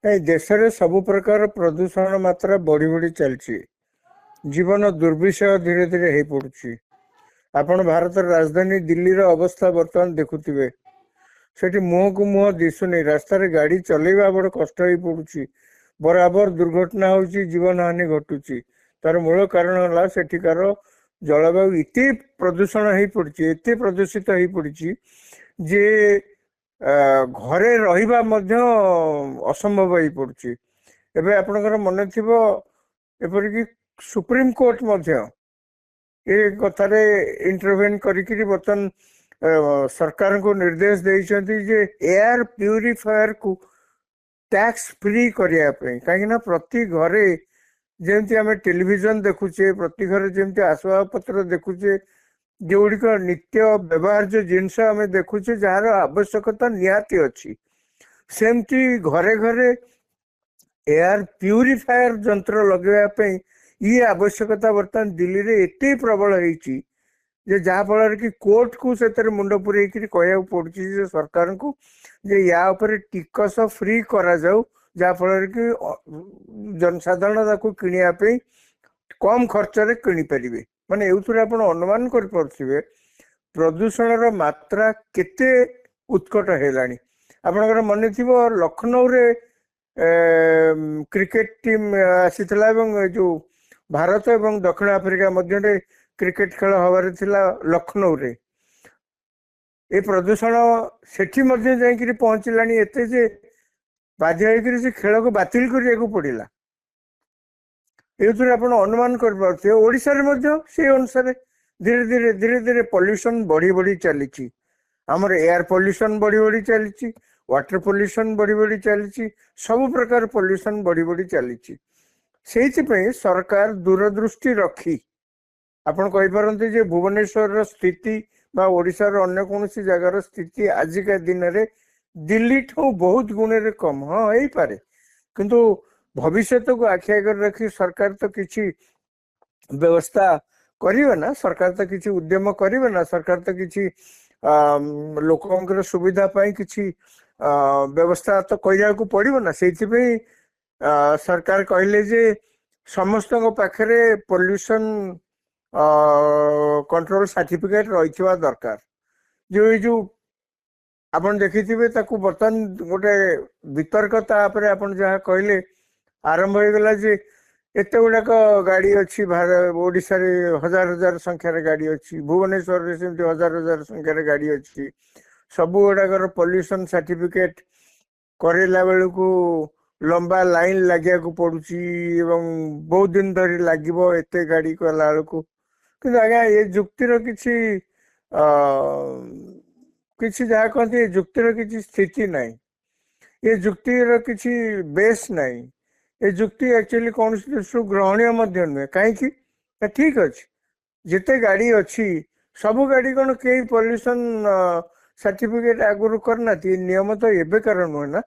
এই ଦେଶରେ ସବୁ ପ୍ରକାର ପ୍ରଦୂଷଣ ମାତ୍ରା ବଢି ବଢି ଚାଲିଛି। ଜୀବନ ଦୁର୍ବିଷହ ଧୀରେ ଧୀରେ ହେଇ ପଡୁଛି। ଆପଣ ଭାରତର ରାଜଧାନୀ ଦିଲ୍ଲୀର ଅବସ୍ଥା ବର୍ତ୍ତମାନ ଦେଖୁଥିବେ। ସେଠି ମୁହଁକୁ ମୁହଁ ଦିଶୁନି, ରାସ୍ତାରେ ଗାଡି ଚଲେଇବା ବଡ କଷ୍ଟ ହେଇ ପଡୁଛି। ବରାବର ଦୁର୍ଘଟଣା ହଉଛି, ଜୀବନ ହାନି ଘଟୁଛି। ତାର ମୂଳ କାରଣ ହେଲା ସେଠିକାର ଜଳବାୟୁ ଏତେ ପ୍ରଦୂଷଣ ହେଇ ପଡିଛି, ଏତେ ପ୍ରଦୂଷିତ ହେଇ ପଡିଛି ଯେ ଘରେ ରହିବା ମଧ୍ୟ ଅସମ୍ଭବ ହେଇ ପଡୁଛି। ଏବେ ଆପଣଙ୍କର ମନେ ଥିବ, ଏପରିକି ସୁପ୍ରିମ କୋର୍ଟ ମଧ୍ୟ ଏ କଥାରେ ଇଣ୍ଟରଭେନ କରିକିରି ବର୍ତ୍ତମାନ ସରକାରଙ୍କୁ ନିର୍ଦ୍ଦେଶ ଦେଇଛନ୍ତି ଯେ ଏୟାର ପ୍ୟୁରିଫାୟର କୁ ଟ୍ୟାକ୍ସ ଫ୍ରି କରିବା ପାଇଁ। କାହିଁକି ନା ପ୍ରତି ଘରେ ଯେମିତି ଆମେ ଟେଲିଭିଜନ ଦେଖୁଛେ, ପ୍ରତି ଘରେ ଯେମିତି ଆସବାବ ପତ୍ର ଦେଖୁଛେ, ଯେଉଁଗୁଡ଼ିକ ନିତ୍ୟ ବ୍ୟବହାର୍ଯ୍ୟ ଜିନିଷ ଆମେ ଦେଖୁଛେ ଯାହାର ଆବଶ୍ୟକତା ନିହାତି ଅଛି, ସେମିତି ଘରେ ଘରେ ଏୟାର ପ୍ୟୁରିଫାୟର ଯନ୍ତ୍ର ଲଗେଇବା ପାଇଁ ଇଏ ଆବଶ୍ୟକତା ବର୍ତ୍ତମାନ ଦିଲ୍ଲୀରେ ଏତେ ପ୍ରବଳ ହେଇଛି ଯେ ଯାହା ଫଳରେ କି କୋର୍ଟକୁ ସେଥିରେ ମୁଣ୍ଡ ପୁରେଇକିରି କହିବାକୁ ପଡୁଛି ଯେ ସରକାରଙ୍କୁ ଯେ ୟା ଉପରେ ଟିକସ ଫ୍ରି କରାଯାଉ, ଯାହା ଫଳରେ କି ଜନସାଧାରଣ ତାକୁ କିଣିବା ପାଇଁ କମ ଖର୍ଚ୍ଚରେ କିଣିପାରିବେ। ମାନେ ଏଉଥିରେ ଆପଣ ଅନୁମାନ କରିପାରୁଥିବେ ପ୍ରଦୂଷଣର ମାତ୍ରା କେତେ ଉତ୍କଟ ହେଲାଣି। ଆପଣଙ୍କର ମନେ ଥିବ ଲକ୍ଷ୍ନୌରେ କ୍ରିକେଟ ଟିମ୍ ଆସିଥିଲା ଏବଂ ଏ ଯୋଉ ଭାରତ ଏବଂ ଦକ୍ଷିଣ ଆଫ୍ରିକା ମଧ୍ୟରେ କ୍ରିକେଟ ଖେଳ ହବାର ଥିଲା ଲକ୍ଷ୍ନୌରେ। ଏ ପ୍ରଦୂଷଣ ସେଠି ମଧ୍ୟ ଯାଇକିରି ପହଞ୍ଚିଲାଣି ଏତେ ଯେ ବାଧ୍ୟ ହେଇକିରି ସେ ଖେଳକୁ ବାତିଲ କରିବାକୁ ପଡିଲା। ଏଥିରେ ଆପଣ ଅନୁମାନ କରିପାରୁଥିବେ ଓଡିଶାରେ ମଧ୍ୟ ସେଇ ଅନୁସାରେ ଧୀରେ ଧୀରେ ପଲ୍ୟୁସନ ବଢି ବଢି ଚାଲିଛି। ଆମର ଏୟାର ପଲ୍ୟୁସନ ବଢି ବଢି ଚାଲିଛି, ୱାଟର ପଲ୍ୟୁସନ ବଢି ବଢି ଚାଲିଛି, ସବୁ ପ୍ରକାର ପଲ୍ୟୁସନ ବଢି ବଢି ଚାଲିଛି। ସେଇଥିପାଇଁ ସରକାର ଦୂରଦୃଷ୍ଟି ରଖି ଆପଣ କହିପାରନ୍ତି ଯେ ଭୁବନେଶ୍ୱରର ସ୍ଥିତି ବା ଓଡିଶାର ଅନ୍ୟ କୌଣସି ଜାଗାର ସ୍ଥିତି ଆଜିକା ଦିନରେ ଦିଲ୍ଲୀଠୁ ବହୁତ ଗୁଣରେ କମ। ହଁ ହେଇପାରେ, କିନ୍ତୁ ଭବିଷ୍ୟତକୁ ଆଖି ଆଗରେ ରଖି ସରକାର ତ କିଛି ବ୍ୟବସ୍ଥା କରିବେ ନା, ସରକାର ତ କିଛି ଉଦ୍ୟମ କରିବେ ନା, ସରକାର ତ କିଛି ଲୋକଙ୍କର ସୁବିଧା ପାଇଁ କିଛି ବ୍ୟବସ୍ଥା ତ କରିବାକୁ ପଡିବ ନା। ସେଇଥିପାଇଁ ସରକାର କହିଲେ ଯେ ସମସ୍ତଙ୍କ ପାଖରେ ପଲ୍ୟୁସନ କଣ୍ଟ୍ରୋଲ ସାର୍ଟିଫିକେଟ ରହିଥିବା ଦରକାର। ଏଇ ଯୋଉ ଆପଣ ଦେଖିଥିବେ ତାକୁ ବର୍ତ୍ତମାନ ଗୋଟେ ବିତର୍କତା ଉପରେ ଆପଣ ଯାହା କହିଲେ ଆରମ୍ଭ ହେଇଗଲା ଯେ ଏତେ ଗୁଡାକ ଗାଡି ଅଛି, ଓଡିଶାରେ ହଜାର ହଜାର ସଂଖ୍ୟାରେ ଗାଡି ଅଛି, ଭୁବନେଶ୍ୱରରେ ସେମିତି ହଜାର ହଜାର ସଂଖ୍ୟାରେ ଗାଡି ଅଛି। ସବୁ ଗୁଡାକର ପଲ୍ୟୁସନ ସାର୍ଟିଫିକେଟ କରେଇଲା ବେଳକୁ ଲମ୍ବା ଲାଇନ ଲାଗିବାକୁ ପଡୁଛି ଏବଂ ବହୁତ ଦିନ ଧରି ଲାଗିବ ଏତେ ଗାଡି କଲା ବେଳକୁ। କିନ୍ତୁ ଆଜ୍ଞା ଏ ଯୁକ୍ତିର କିଛି କିଛି ଯାହା କହନ୍ତି ଏ ଯୁକ୍ତିର କିଛି ସ୍ଥିତି ନାହିଁ, ଏ ଯୁକ୍ତିର କିଛି ବେସ୍ ନାହିଁ। ଏ ଯୁକ୍ତି ଆକ୍ଚୁଆଲି କୌଣସି ଦୃଷ୍ଟିରୁ ଗ୍ରହଣୀୟ ମଧ୍ୟ ନୁହେଁ। କାହିଁକି? ଠିକ ଅଛି, ଯେତେ ଗାଡି ଅଛି ସବୁ ଗାଡି କଣ କେହି ପଲ୍ୟୁସନ ସାର୍ଟିଫିକେଟ ଆଗରୁ କରିନାହାନ୍ତି? ନିୟମ ତ ଏବେକାର ନୁହେଁ ନା,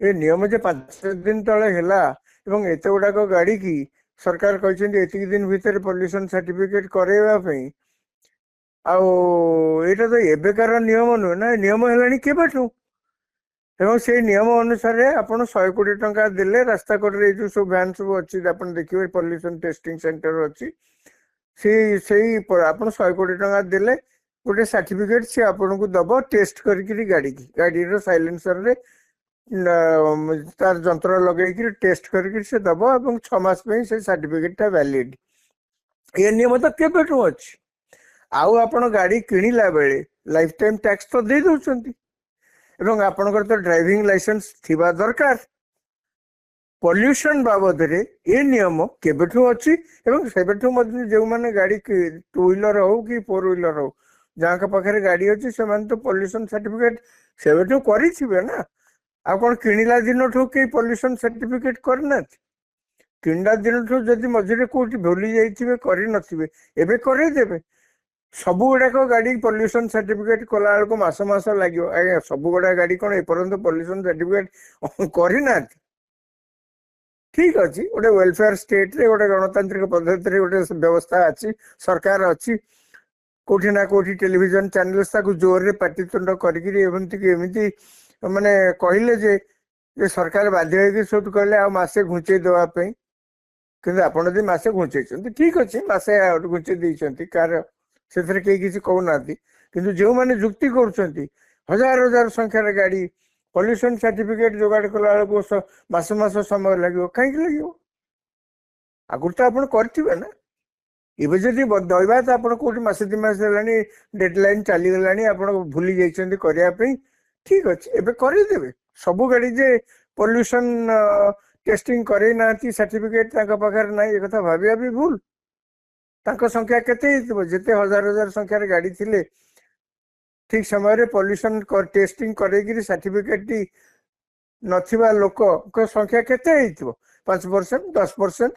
ଏ ନିୟମ ଯେ 5 ଦିନ ତଳେ ହେଲା ଏବଂ ଏତେ ଗୁଡାକ ଗାଡି କି ସରକାର କହିଛନ୍ତି ଏତିକି ଦିନ ଭିତରେ ପଲ୍ୟୁସନ ସାର୍ଟିଫିକେଟ କରେଇବା ପାଇଁ। ଆଉ ଏଇଟା ତ ଏବେକାର ନିୟମ ନୁହେଁ ନା, ନିୟମ ହେଲାଣି କେବେଠୁ। ଏବଂ ସେଇ ନିୟମ ଅନୁସାରେ ଆପଣ 100 କୋଟି ଟଙ୍କା ଦେଲେ ରାସ୍ତା କଡରେ ଏଇ ଯୋଉ ସବୁ ଭ୍ୟାନ ସବୁ ଅଛି ଆପଣ ଦେଖିବେ ପଲ୍ୟୁସନ ଟେଷ୍ଟିଂ ସେଣ୍ଟର ଅଛି, ସେଇ ଆପଣ 100 କୋଟି ଟଙ୍କା ଦେଲେ ଗୋଟେ ସାର୍ଟିଫିକେଟ ସେ ଆପଣଙ୍କୁ ଦବ ଟେଷ୍ଟ କରିକିରି ଗାଡିର ସାଇଲେନ୍ସରରେ ତାର ଯନ୍ତ୍ର ଲଗେଇକିରି ଟେଷ୍ଟ କରିକି ସେ ଦବ ଏବଂ 6 ମାସ ପାଇଁ ସେ ସାର୍ଟିଫିକେଟ ଟା ଭ୍ୟାଲିଡ। ଏ ନିୟମ ତ କେବେଠୁ ଅଛି। ଆଉ ଆପଣ ଗାଡି କିଣିଲା ବେଳେ ଲାଇଫ ଟାଇମ ଟ୍ୟାକ୍ସ ତ ଦେଇ ଦଉଛନ୍ତି ଏବଂ ଆପଣଙ୍କର ତ ଡ୍ରାଇଭିଂ ଲାଇସେନ୍ସ ଥିବା ଦରକାର। ପଲ୍ୟୁସନ ବାବଦରେ ଏ ନିୟମ କେବେଠୁ ଅଛି ଏବଂ ସେବେଠୁ ମଧ୍ୟ ଯେଉଁମାନେ ଗାଡି 2 ହ୍ୱିଲର ହଉ କି 4 ହ୍ୱିଲର ହଉ ଯାହାଙ୍କ ପାଖରେ ଗାଡି ଅଛି ସେମାନେ ତ ପଲ୍ୟୁସନ ସାର୍ଟିଫିକେଟ ସେବେଠୁ କରିଥିବେ ନା। ଆଉ କଣ କିଣିଲା ଦିନଠୁ କେହି ପଲ୍ୟୁସନ ସାର୍ଟିଫିକେଟ କରିନାହାନ୍ତି? କିଣିଲା ଦିନଠୁ ଯଦି ମଝିରେ କୋଉଠି ଭୁଲି ଯାଇଥିବେ କରିନଥିବେ ଏବେ କରେଇଦେବେ। ସବୁ ଗୁଡାକ ଗାଡି ପଲ୍ୟୁସନ ସାର୍ଟିଫିକେଟ କଲା ବେଳକୁ ମାସ ମାସ ଲାଗିବ। ଆଜ୍ଞା ସବୁ ଗୁଡା ଗାଡି କଣ ଏପର୍ଯ୍ୟନ୍ତ ପଲ୍ୟୁସନ ସାର୍ଟିଫିକେଟ କରିନାହାନ୍ତି? ଠିକ ଅଛି, ଗୋଟେ ୱେଲଫେୟାର ଷ୍ଟେଟରେ ଗୋଟେ ଗଣତାନ୍ତ୍ରିକ ପଦ୍ଧତିରେ ଗୋଟେ ବ୍ୟବସ୍ଥା ଅଛି, ସରକାର ଅଛି। କୋଉଠି ନା କୋଉଠି ଟେଲିଭିଜନ ଚ୍ୟାନେଲ ତାକୁ ଜୋରରେ ପାଟିତୁଣ୍ଡ କରିକିରି ଏମିତି ମାନେ କହିଲେ ଯେ ଯେ ସରକାର ବାଧ୍ୟ ହେଇକି ସେଠୁ କହିଲେ ଆଉ ମାସେ ଘୁଞ୍ଚେଇ ଦେବା ପାଇଁ। କିନ୍ତୁ ଆପଣ ଯଦି ମାସେ ଘୁଞ୍ଚେଇଛନ୍ତି ଠିକ ଅଛି, ମାସେ ଘୁଞ୍ଚେଇ ଦେଇଛନ୍ତି, କାହାର ସେଥିରେ କେହି କିଛି କହୁନାହାନ୍ତି। କିନ୍ତୁ ଯେଉଁମାନେ ଯୁକ୍ତି କରୁଛନ୍ତି ହଜାର ହଜାର ସଂଖ୍ୟାରେ ଗାଡି ପଲ୍ୟୁସନ ସାର୍ଟିଫିକେଟ ଯୋଗାଡ଼ କଲା ବେଳକୁ ମାସ ମାସ ସମୟ ଲାଗିବ, କାହିଁକି ଲାଗିବ? ଆଗରୁ ତ ଆପଣ କରିଥିବେ ନା। ଏବେ ଯଦି ଦଇବା ତ ଆପଣ କୋଉଠି ମାସେ 2 ମାସ ହେଲାଣି ଡେଡ ଲାଇନ ଚାଲିଗଲାଣି, ଆପଣ ଭୁଲି ଯାଇଛନ୍ତି କରିବା ପାଇଁ, ଠିକ ଅଛି ଏବେ କରିଦେବେ। ସବୁ ଗାଡି ଯେ ପଲ୍ୟୁସନ ଟେଷ୍ଟିଂ କରେଇ ନାହାନ୍ତି, ସାର୍ଟିଫିକେଟ ତାଙ୍କ ପାଖରେ ନାହିଁ, ଏ କଥା ଭାବିବା ବି ଭୁଲ। ତାଙ୍କ ସଂଖ୍ୟା କେତେ ହେଇଥିବ? ଯେତେ ହଜାର ହଜାର ସଂଖ୍ୟାରେ ଗାଡି ଥିଲେ ଠିକ ସମୟରେ ପଲ୍ୟୁସନ ଟେଷ୍ଟିଂ କରେଇକିରି ସାର୍ଟିଫିକେଟ ଟି ନଥିବା ଲୋକଙ୍କ ସଂଖ୍ୟା କେତେ ହେଇଥିବ? 5%, 10%,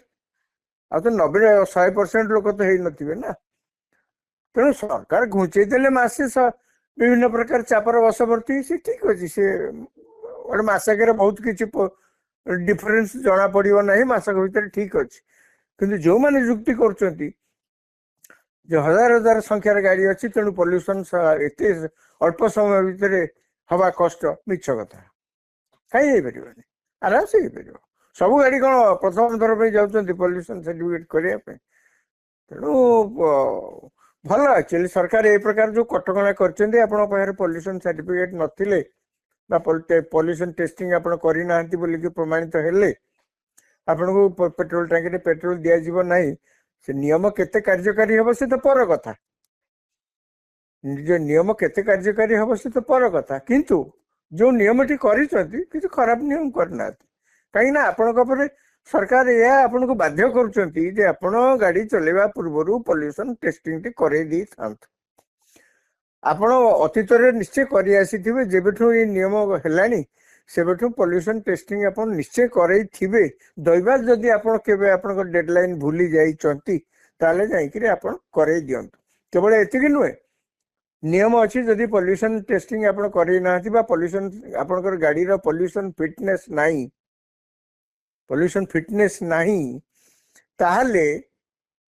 ଆଉ ତ 90-100% ଲୋକ ତ ହେଇନଥିବେ ନା। ତେଣୁ ସରକାର ଘୁଞ୍ଚେଇ ଦେଲେ ମାସେ ବିଭିନ୍ନ ପ୍ରକାର ଚାପର ବଶବର୍ତ୍ତୀ, ସେ ଠିକ ଅଛି। ସେ ଗୋଟେ ମାସକରେ ବହୁତ କିଛି ଡିଫରେନ୍ସ ଜଣା ପଡିବ ନାହିଁ, ମାସକ ଭିତରେ ଠିକ ଅଛି। କିନ୍ତୁ ଯୋଉମାନେ ଯୁକ୍ତି କରୁଛନ୍ତି ଯେ ହଜାର ହଜାର ସଂଖ୍ୟାର ଗାଡି ଅଛି, ତେଣୁ ପଲ୍ୟୁସନ ଏତେ ଅଳ୍ପ ସମୟ ଭିତରେ ହବା କଷ୍ଟ, ମିଛ କଥା। କାହିଁ ହେଇପାରିବନି? ଆରାମସେ ହେଇପାରିବ। ସବୁ ଗାଡି କଣ ପ୍ରଥମ ଥର ପାଇଁ ଯାଉଛନ୍ତି ପଲ୍ୟୁସନ ସାର୍ଟିଫିକେଟ କରିବା ପାଇଁ? ତେଣୁ ଭଲ ଆକ୍ଚୁଆଲି ସରକାର ଏ ପ୍ରକାର ଯୋଉ କଟକଣା କରିଛନ୍ତି, ଆପଣଙ୍କ ପାଖରେ ପଲ୍ୟୁସନ ସାର୍ଟିଫିକେଟ ନଥିଲେ ବା ପଲ୍ୟୁସନ ଟେଷ୍ଟିଂ ଆପଣ କରିନାହାନ୍ତି ବୋଲିକି ପ୍ରମାଣିତ ହେଲେ ଆପଣଙ୍କୁ ପେଟ୍ରୋଲ ଟାଙ୍କିରେ ପେଟ୍ରୋଲ ଦିଆଯିବ ନାହିଁ। ସେ ନିୟମ କେତେ କାର୍ଯ୍ୟକାରୀ ହେବ ସେ ତ ପର କଥା, ନିଜ ନିୟମ କେତେ କାର୍ଯ୍ୟକାରୀ ହେବ ସେ ତ ପର କଥା। କିନ୍ତୁ ଯୋଉ ନିୟମଟି କରିଛନ୍ତି କିଛି ଖରାପ ନିୟମ କରିନାହାନ୍ତି। କାହିଁକି ନା ଆପଣଙ୍କ ଉପରେ ସରକାର ଏହା ଆପଣଙ୍କୁ ବାଧ୍ୟ କରୁଛନ୍ତି ଯେ ଆପଣ ଗାଡି ଚଲେଇବା ପୂର୍ବରୁ ପଲ୍ୟୁସନ ଟେଷ୍ଟିଂ ଟି କରେଇ ଦେଇଥାନ୍ତୁ। ଆପଣ ଅତୀତରେ ନିଶ୍ଚୟ କରି ଆସିଥିବେ, ଯେବେଠୁ ଏଇ ନିୟମ ହେଲାଣି ସେବେଠୁ ପଲ୍ୟୁସନ ଟେଷ୍ଟିଂ ଆପଣ ନିଶ୍ଚୟ କରେଇଥିବେ। ଦୈବାତ ଯଦି ଆପଣ କେବେ ଆପଣଙ୍କ ଡେଡଲାଇନ ଭୁଲି ଯାଇଛନ୍ତି ତାହେଲେ ଯାଇକିରି ଆପଣ କରେଇ ଦିଅନ୍ତୁ। କେବଳ ଏତିକି ନୁହେଁ, ନିୟମ ଅଛି ଯଦି ପଲ୍ୟୁସନ ଟେଷ୍ଟିଂ ଆପଣ କରେଇ ନାହାନ୍ତି ବା ପଲ୍ୟୁସନ ଆପଣଙ୍କର ଗାଡିର ପଲ୍ୟୁସନ ଫିଟନେସ୍ ନାହିଁ, ତାହେଲେ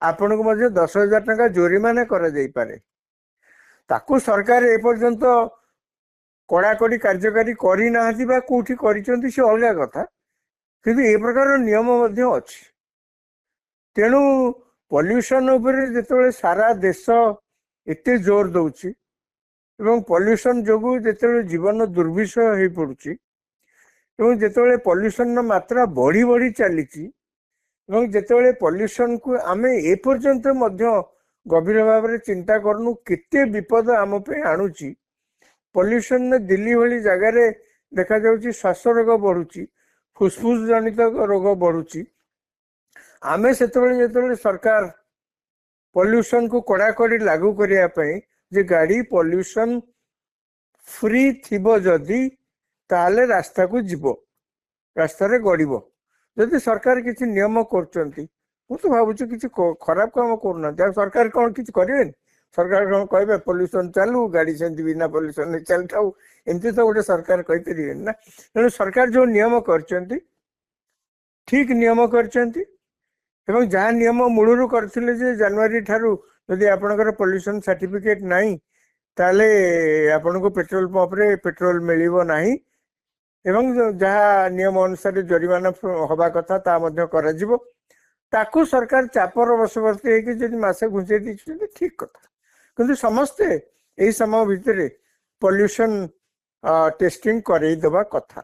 ଆପଣଙ୍କୁ ମଧ୍ୟ 10,000 ଟଙ୍କା ଜୋରିମାନା କରାଯାଇପାରେ। ତାକୁ ସରକାର ଏପର୍ଯ୍ୟନ୍ତ କଡାକଡି କାର୍ଯ୍ୟକାରୀ କରିନାହାନ୍ତି ବା କୋଉଠି କରିଛନ୍ତି ସେ ଅଲଗା କଥା, କିନ୍ତୁ ଏ ପ୍ରକାର ନିୟମ ମଧ୍ୟ ଅଛି। ତେଣୁ ପଲ୍ୟୁସନ ଉପରେ ଯେତେବେଳେ ସାରା ଦେଶ ଏତେ ଜୋର ଦଉଛି ଏବଂ ପଲ୍ୟୁସନ ଯୋଗୁଁ ଯେତେବେଳେ ଜୀବନ ଦୁର୍ବିଷହ ହେଇପଡୁଛି ଏବଂ ଯେତେବେଳେ ପଲ୍ୟୁସନର ମାତ୍ରା ବଢି ବଢି ଚାଲିଛି ଏବଂ ଯେତେବେଳେ ପଲ୍ୟୁସନକୁ ଆମେ ଏପର୍ଯ୍ୟନ୍ତ ମଧ୍ୟ ଗଭୀର ଭାବରେ ଚିନ୍ତା କରୁନୁ କେତେ ବିପଦ ଆମ ପାଇଁ ଆଣୁଛି। ପଲ୍ୟୁସନରେ ଦିଲ୍ଲୀ ଭଳି ଜାଗାରେ ଦେଖାଯାଉଛି ଶ୍ୱାସ ରୋଗ ବଢୁଛି, ଫୁସଫୁସ ଜନିତ ରୋଗ ବଢୁଛି। ଆମେ ଯେତେବେଳେ ସରକାର ପଲ୍ୟୁସନକୁ କଡାକଡି ଲାଗୁ କରିବା ପାଇଁ ଯେ ଗାଡି ପଲ୍ୟୁସନ ଫ୍ରି ଥିବ ଯଦି ତାହେଲେ ରାସ୍ତାକୁ ଯିବ, ରାସ୍ତାରେ ଗଡିବ। ଯଦି ସରକାର କିଛି ନିୟମ କରୁଛନ୍ତି, ମୁଁ ତ ଭାବୁଛି କିଛି ଖରାପ କାମ କରୁନାହାନ୍ତି। ଆଉ ସରକାର କଣ କିଛି କରିବେନି? ସରକାର କଣ କହିବେ ପଲ୍ୟୁସନ ଚାଲୁ, ଗାଡି ସେମିତି ବିନା ପଲ୍ୟୁସନରେ ଚାଲିଥାଉ? ଏମିତି ତ ଗୋଟେ ସରକାର କହିପାରିବେନି ନା। ତେଣୁ ସରକାର ଯୋଉ ନିୟମ କରିଛନ୍ତି ଠିକ ନିୟମ କରିଛନ୍ତି ଏବଂ ଯାହା ନିୟମ ମୂଳରୁ କରିଥିଲେ ଯେ ଜାନୁଆରୀ ଠାରୁ ଯଦି ଆପଣଙ୍କର ପଲ୍ୟୁସନ ସାର୍ଟିଫିକେଟ ନାହିଁ ତାହେଲେ ଆପଣଙ୍କୁ ପେଟ୍ରୋଲ ପମ୍ପରେ ପେଟ୍ରୋଲ ମିଳିବ ନାହିଁ ଏବଂ ଯାହା ନିୟମ ଅନୁସାରେ ଜରିମାନା ହବା କଥା ତା ମଧ୍ୟ କରାଯିବ। ତାକୁ ସରକାର ଚାପର ବଶବର୍ତ୍ତୀ ହେଇକି ଯଦି ମାସେ ଘୁଞ୍ଚେଇ ଦେଇଛନ୍ତି ଠିକ କଥା। କିନ୍ତୁ ସମସ୍ତେ ଏଇ ସମୟ ଭିତରେ ପଲ୍ୟୁସନ ଟେଷ୍ଟିଂ କରେଇଦବା କଥା।